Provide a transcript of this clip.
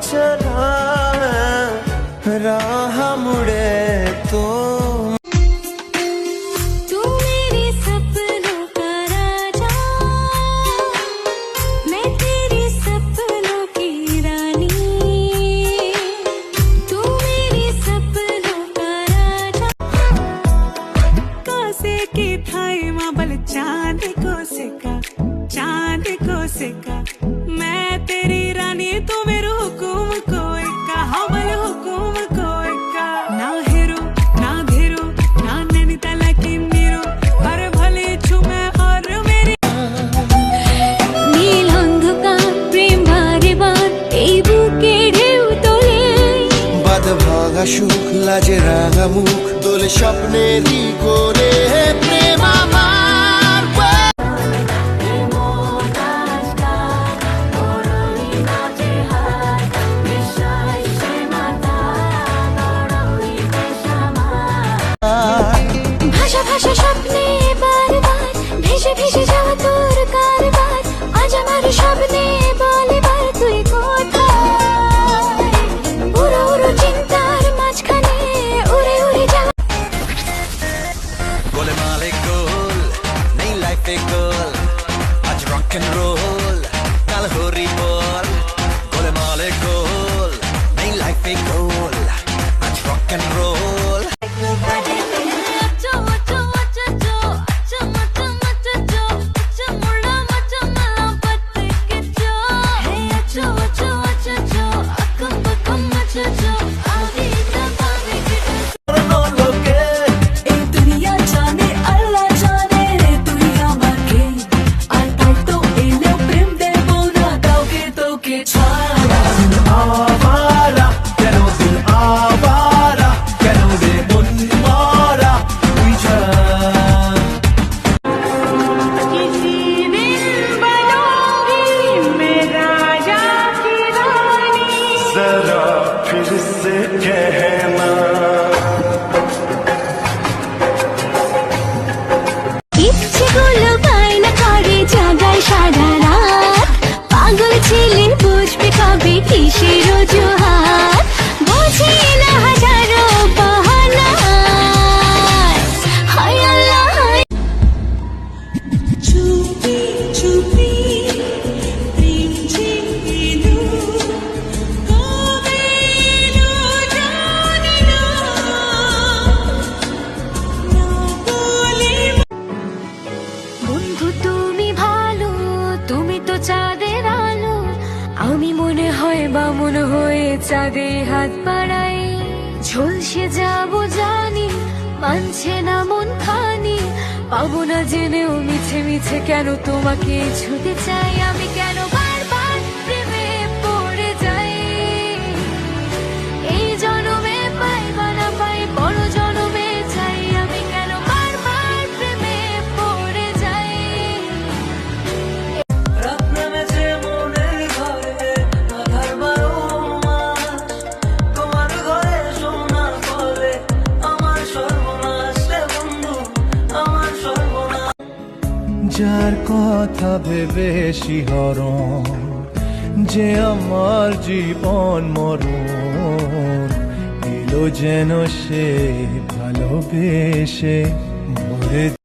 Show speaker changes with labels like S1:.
S1: चला राह मुड़े तो
S2: मैं तेरी रानी तू मेरे हुकुम को इक्का हवल हुकुम को इक्का ना हेरो ना धेरो ना नैनीताल की नीरो पर भले छू मैं और मेरी নীল অন্ধকার প্রেম বারে বার এই বুকে ঢেউ তোলে
S1: বাদ ভাগা সুখ লাজে রাঙা মুখ দোলে স্বপ্নেরই করে প্রেম আমার
S2: ভাষা ভাষা স্বপ্নে বারবার ভেসে ভেসে যাওয়া তোর কারবার আজ আমার স্বপ্নে বলে বার তুই কোথায় উড়ো উড়ো চিন্তার মাঝখানে উড়ে উড়ে যাওয়া
S1: গোলে মালে গোল নেই লাইফে গোল আজ রক এন্ড রোল কাল হরি বল গোলে মালে গোল নেই লাইফে গোল আজ রক এন্ড রোল फिर से कहना
S2: ইচ্ছেগুলো বায়না করে জাগায় সারা রাত পাগল ছেলে বুঝবে কবে কিসের অজুহাত বুঝি না হাজারো বাহানা হায় আল্লাহ চুপি চুপি প্রেম ছেড়ে চাঁদের আলো আমি মনে হয় বামুন হয়ে চাঁদে হাত বাড়াই ঝলসে যাব জানি মানছে না মন খানি পাবো না জেনেও মিছে মিছে কেন তোমাকে ছুতে চাই আমি কেন বারবার প্রেমে পড়ে যাই এই জনমে পাই বা না পাই বড় জনমে চাই আমি কেন বারবার প্রেমে পড়ে যাই
S1: যার কথা ভেবে শিহরণ যে আমার জীবন মরণ দিল যেন সে ভালোবেসে মরে